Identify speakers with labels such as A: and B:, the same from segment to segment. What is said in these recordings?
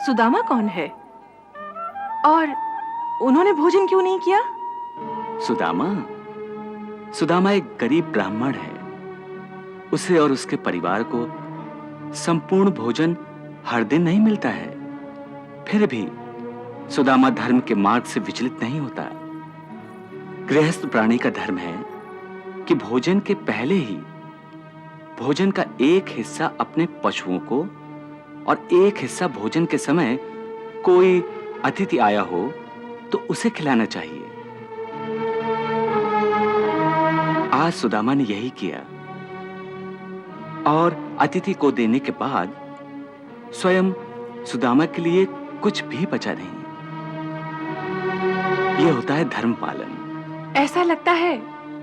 A: सुदामा कौन है और उन्होंने भोजन क्यों नहीं किया?
B: सुदामा सुदामा एक गरीब ब्राह्मण है। उसे और उसके परिवार को संपूर्ण भोजन हर दिन नहीं मिलता है। फिर भी सुदामा धर्म के मार्ग से विचलित नहीं होता। गृहस्थ प्राणी का धर्म है कि भोजन के पहले ही भोजन का एक हिस्सा अपने पशुओं को और एक हिस्सा भोजन के समय कोई अतिथि आया हो तो उसे खिलाना चाहिए। आज सुदामा ने यही किया और अतिथि को देने के बाद स्वयं सुदामा के लिए कुछ भी बचा नहीं। यह होता है धर्म पालन।
A: ऐसा लगता है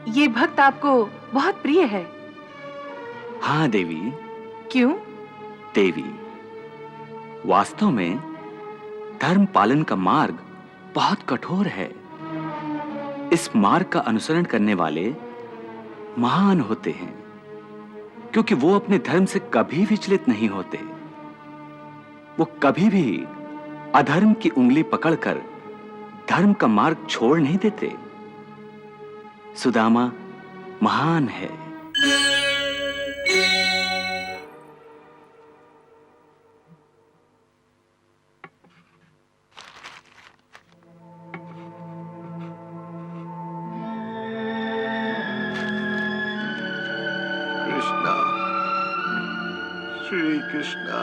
A: ये भक्त आपको बहुत प्रिय है।
B: हाँ देवी।
A: क्यों?
B: देवी, वास्तव में धर्म पालन का मार्ग बहुत कठोर है। इस मार्ग का अनुसरण करने वाले महान होते हैं क्योंकि वो अपने धर्म से कभी विचलित नहीं होते। वो कभी भी अधर्म की उंगली पकड़कर धर्म का मार्ग छोड़ नहीं देते। सुदामा महान है।
C: कृष्णा, श्री कृष्णा,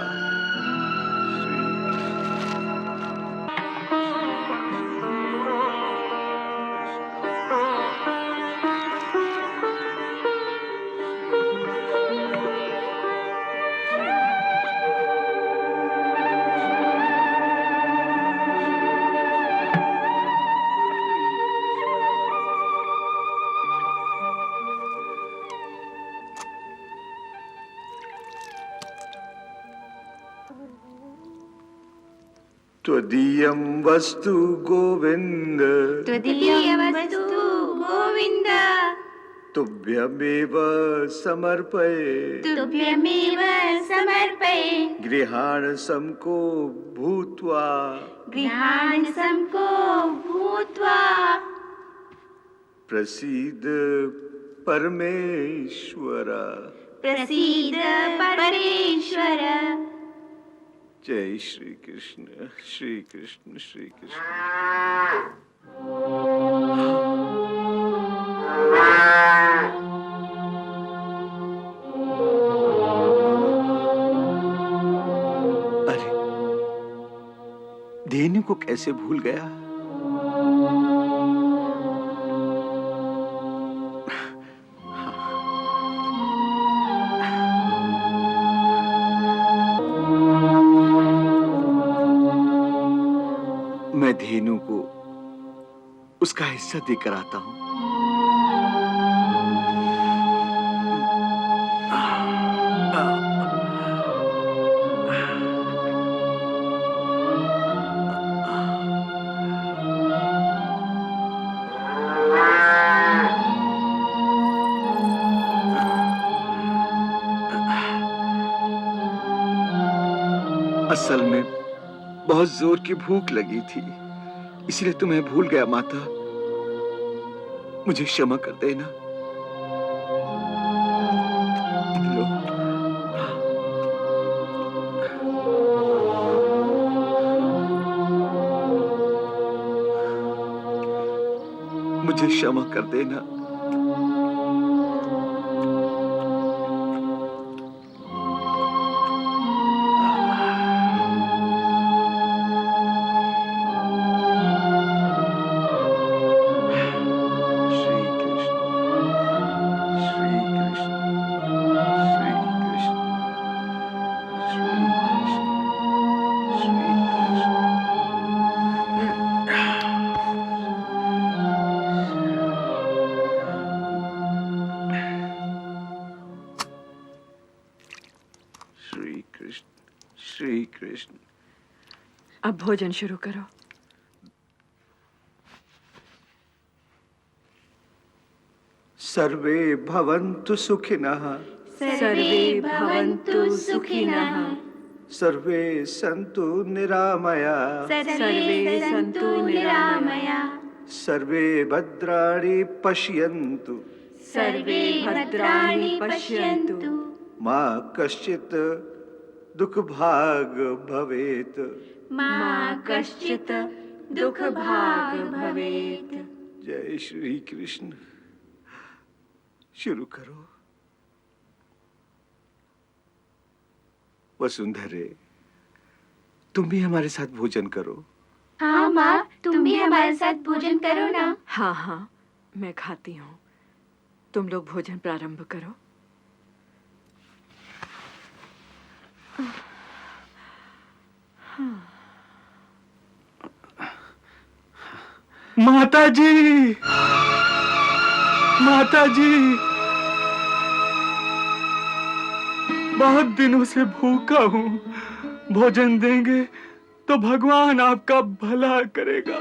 C: त्वदीयं वस्तु गोविंद,
D: त्वदीयं वस्तु गोविंद,
C: तुभ्यमेव समर्पये,
D: तुभ्यमेव समर्पये।
C: गृहाणसं को भूत्वा,
D: गृहाणसं को भूत्वा,
C: प्रसीद परमेश्वर,
D: प्रसीद परमेश्वर।
C: जय श्री कृष्ण, श्री कृष्ण, श्री कृष्ण। अरे, धेनु को कैसे भूल गया? मैं धेनु को उसका हिस्सा देकर आता हूं। असल में बहुत जोर की भूख लगी थी, इसलिए तुम्हें भूल गया माता। मुझे क्षमा कर देना। लो। मुझे क्षमा कर देना। श्री कृष्ण।
A: अब भोजन शुरू करो।
C: सर्वे भवन्तु सुखिनः,
A: सर्वे भवन्तु सुखिनः,
C: सर्वे सन्तु निरामया
D: सर्वे सन्तु निरामया
C: सर्वे भद्राणि पश्यन्तु
D: सर्वे भद्राणि पश्यन्तु
C: मा कश्चित् दुःखभाग् भवेत्
D: मा कश्चित् दुःखभाग् भवेत्।
C: जय श्री कृष्ण। शुरू करो। वसुंधरे, तुम भी हमारे साथ भोजन करो।
D: हाँ माँ, तुम भी हमारे साथ भोजन करो ना।
A: हाँ हाँ, मैं खाती हूँ। तुम लोग भोजन प्रारंभ करो।
B: माता जी, माता जी, बहुत दिनों से भूखा हूँ। भोजन देंगे तो भगवान आपका भला करेगा।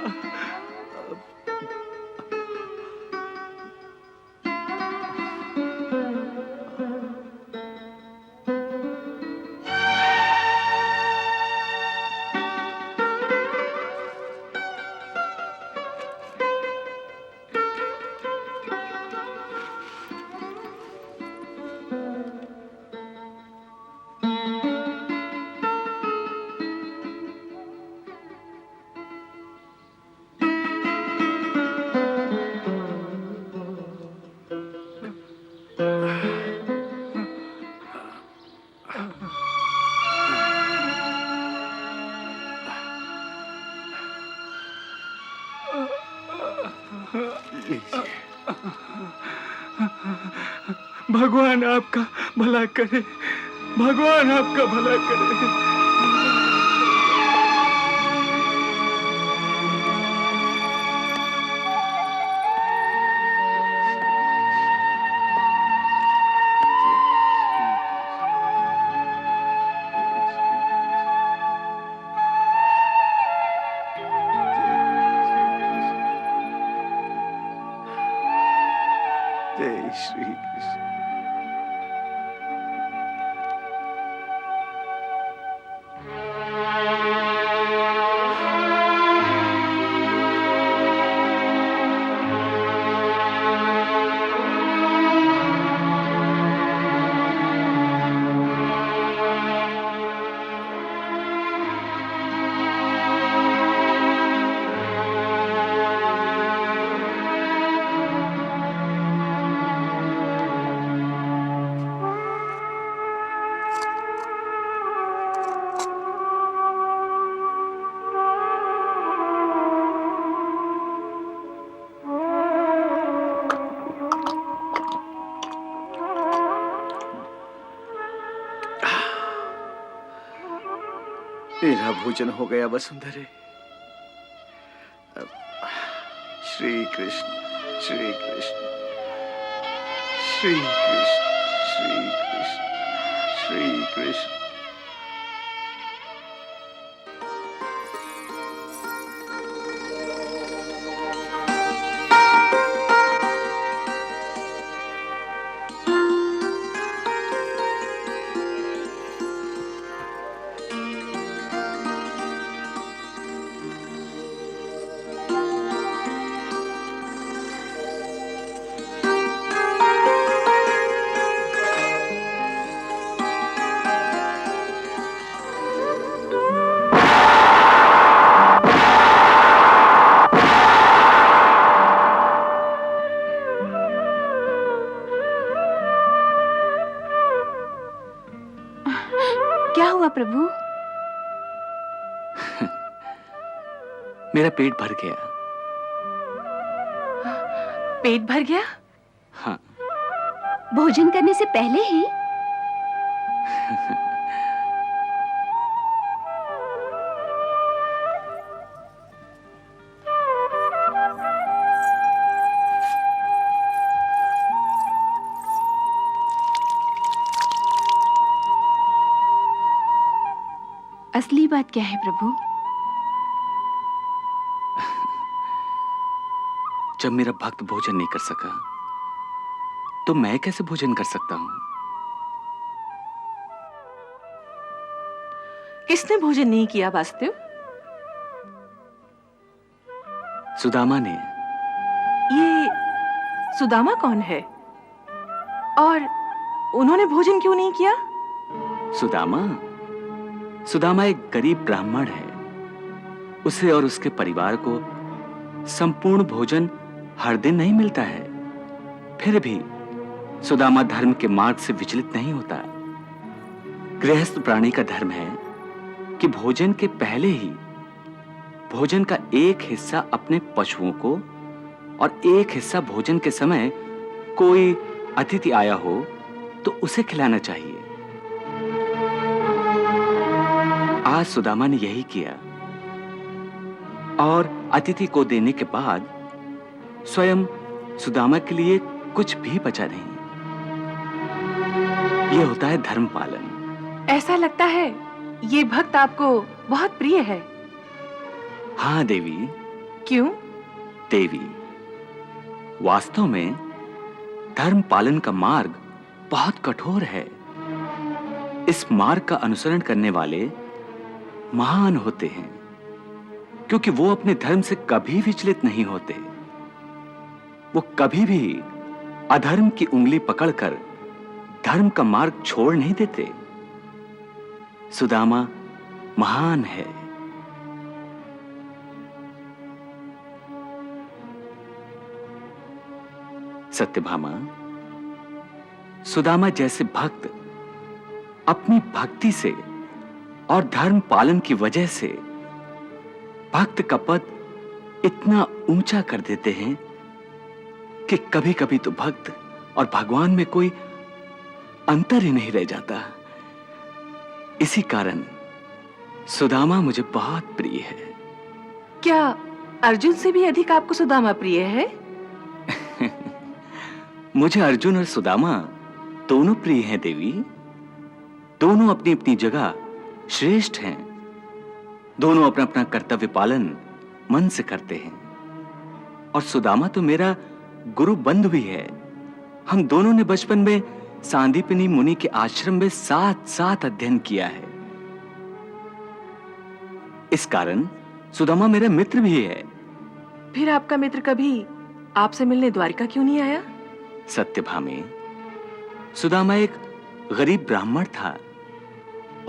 B: भगवान आपका भला करे, भगवान आपका भला करे।
C: जय श्री कृष्ण। मेरा भोजन हो गया वसुंधरे। अब श्री कृष्ण, श्री कृष्ण, श्री कृष्ण, श्री कृष्ण, श्री कृष्ण।
A: क्या हुआ प्रभु?
B: मेरा पेट भर गया।
A: पेट भर गया?
B: हाँ।
D: भोजन करने से पहले ही?
A: असली बात क्या है प्रभु?
B: जब मेरा भक्त भोजन नहीं कर सका तो मैं कैसे भोजन कर सकता हूं?
A: किसने भोजन नहीं किया वासुदेव?
B: सुदामा ने।
A: ये सुदामा कौन है और उन्होंने भोजन क्यों नहीं किया?
B: सुदामा एक गरीब ब्राह्मण है। उसे और उसके परिवार को संपूर्ण भोजन हर दिन नहीं मिलता है। फिर भी सुदामा धर्म के मार्ग से विचलित नहीं होता। गृहस्थ प्राणी का धर्म है कि भोजन के पहले ही भोजन का एक हिस्सा अपने पशुओं को और एक हिस्सा भोजन के समय कोई अतिथि आया हो तो उसे खिलाना चाहिए। आज सुदामा ने यही किया और अतिथि को देने के बाद स्वयं सुदामा के लिए कुछ भी बचा नहीं। यह होता है धर्म पालन।
A: ऐसा लगता है ये भक्त आपको बहुत प्रिय है।
B: हाँ देवी।
A: क्यों?
B: देवी, वास्तव में धर्म पालन का मार्ग बहुत कठोर है। इस मार्ग का अनुसरण करने वाले महान होते हैं क्योंकि वो अपने धर्म से कभी विचलित नहीं होते। वो कभी भी अधर्म की उंगली पकड़कर धर्म का मार्ग छोड़ नहीं देते। सुदामा महान है। सत्यभामा, सुदामा जैसे भक्त अपनी भक्ति से और धर्म पालन की वजह से भक्त का पद इतना ऊंचा कर देते हैं कि कभी-कभी तो भक्त और भगवान में कोई अंतर ही नहीं रह जाता। इसी कारण सुदामा मुझे बहुत प्रिय है।
A: क्या अर्जुन से भी अधिक आपको सुदामा प्रिय है?
B: मुझे अर्जुन और सुदामा दोनों प्रिय हैं देवी। दोनों अपनी अपनी जगह श्रेष्ठ हैं। दोनों अपना अपना कर्तव्य पालन मन से करते हैं। और सुदामा तो मेरा गुरु बंधु भी है। हम दोनों ने बचपन में सांदीपनी मुनि के आश्रम में साथ साथ अध्ययन किया है। इस कारण सुदामा मेरा मित्र भी है।
A: फिर आपका मित्र कभी आपसे मिलने द्वारिका क्यों नहीं आया?
B: सत्यभामे, सुदामा एक गरीब ब्राह्मण था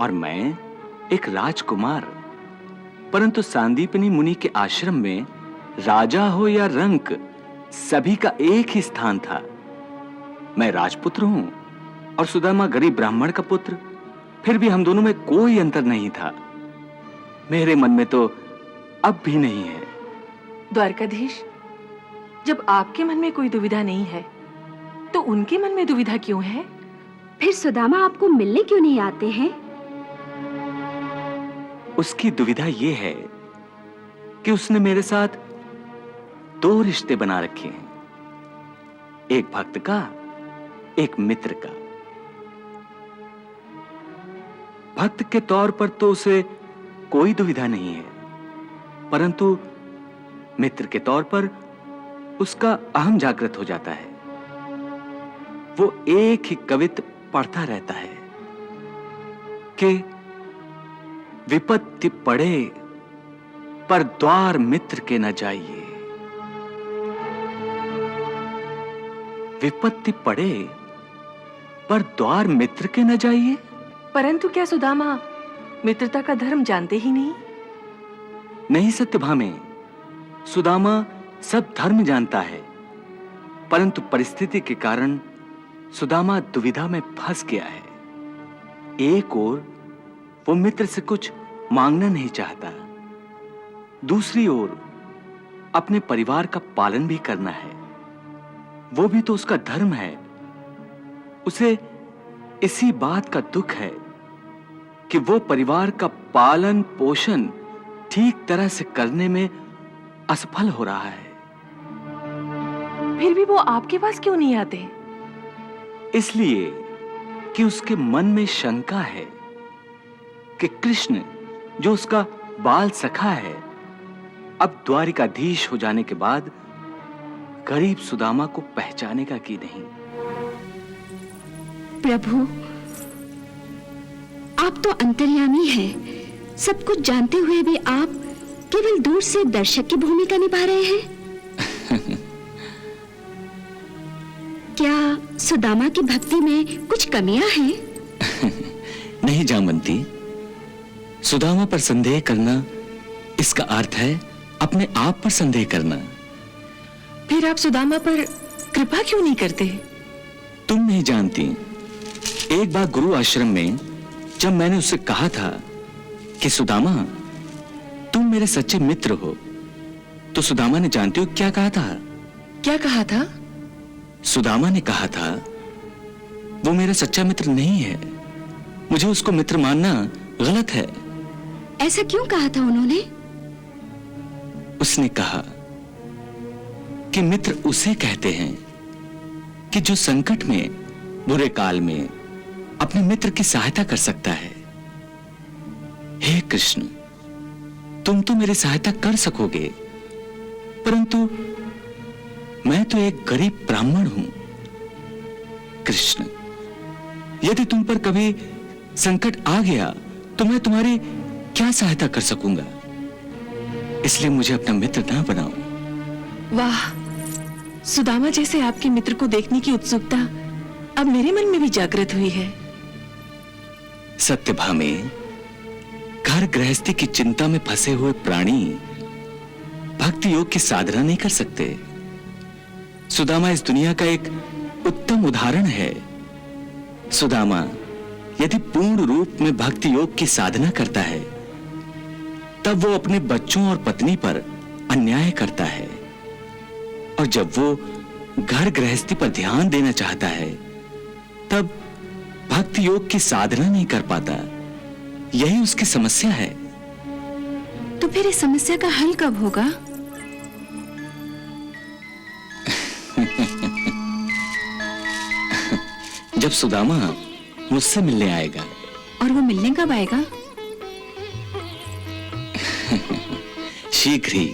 B: और मैं एक राजकुमार। परंतु सांदीपनी मुनि के आश्रम में राजा हो या रंक, सभी का एक ही स्थान था। मैं राजपुत्र हूं और सुदामा गरीब ब्राह्मण का पुत्र। फिर भी हम दोनों में कोई अंतर नहीं था। मेरे मन में तो अब भी नहीं है।
A: द्वारकाधीश, जब आपके मन में कोई दुविधा नहीं है तो उनके मन में दुविधा क्यों है?
D: फिर सुदामा आपको मिलने क्यों नहीं आते हैं?
B: उसकी दुविधा यह है कि उसने मेरे साथ दो रिश्ते बना रखे हैं, एक भक्त का, एक मित्र का। भक्त के तौर पर तो उसे कोई दुविधा नहीं है, परंतु मित्र के तौर पर उसका अहम जागृत हो जाता है। वो एक ही कवित पढ़ता रहता है कि विपत्ति पड़े पर द्वार मित्र के न जाइए। विपत्ति पड़े पर द्वार मित्र के न जाइए।
A: परंतु क्या सुदामा मित्रता का धर्म जानते ही नहीं?
B: नहीं सत्यभामे, सुदामा सब धर्म जानता है, परंतु परिस्थिति के कारण सुदामा दुविधा में फंस गया है। एक ओर वो मित्र से कुछ मांगना नहीं चाहता, दूसरी ओर अपने परिवार का पालन भी करना है। वो भी तो उसका धर्म है। उसे इसी बात का दुख है कि वो परिवार का पालन पोषण ठीक तरह से करने में असफल हो रहा है।
A: फिर भी वो आपके पास क्यों नहीं आते?
B: इसलिए कि उसके मन में शंका है कि कृष्ण, जो उसका बाल सखा है, अब द्वारिकाधीश हो जाने के बाद गरीब सुदामा को पहचानेगा कि नहीं।
D: प्रभु, आप तो अंतर्यामी हैं,
E: सब कुछ जानते हुए भी आप केवल दूर से दर्शक की भूमिका निभा रहे हैं। क्या सुदामा की भक्ति में कुछ कमियां हैं?
B: नहीं जामवंती, सुदामा पर संदेह करना इसका अर्थ है अपने आप पर संदेह करना।
A: फिर आप सुदामा पर कृपा क्यों नहीं करते?
B: तुम नहीं जानती, एक बार गुरु आश्रम में जब मैंने उससे कहा था कि सुदामा तुम मेरे सच्चे मित्र हो, तो सुदामा ने जानते हो क्या कहा था?
A: क्या कहा था?
B: सुदामा ने कहा था वो मेरा सच्चा मित्र नहीं है, मुझे उसको मित्र मानना गलत है।
E: ऐसा क्यों कहा था उन्होंने?
B: उसने कहा कि मित्र उसे कहते हैं कि जो संकट में, बुरे काल में अपने मित्र की सहायता कर सकता है। हे कृष्ण, तुम तो मेरी सहायता कर सकोगे, परंतु मैं तो एक गरीब ब्राह्मण हूं। कृष्ण, यदि तुम पर कभी संकट आ गया तो मैं तुम्हारी क्या सहायता कर सकूंगा? इसलिए मुझे अपना मित्र ना बनाओ।
A: वाह, सुदामा जैसे आपके मित्र को देखने की उत्सुकता अब मेरे मन में भी जागृत हुई है।
B: सत्यभामे, घर गृहस्थी की चिंता में फंसे हुए प्राणी भक्ति योग की साधना नहीं कर सकते। सुदामा इस दुनिया का एक उत्तम उदाहरण है। सुदामा यदि पूर्ण रूप में भक्ति योग की साधना करता है, तब वो अपने बच्चों और पत्नी पर अन्याय करता है, और जब वो घर गृहस्थी पर ध्यान देना चाहता है, तब भक्ति योग की साधना नहीं कर पाता। यही उसकी समस्या है।
E: तो फिर इस समस्या का हल कब होगा?
B: जब सुदामा मुझसे मिलने आएगा।
E: और वो मिलने कब आएगा?
B: शीघ्र ही।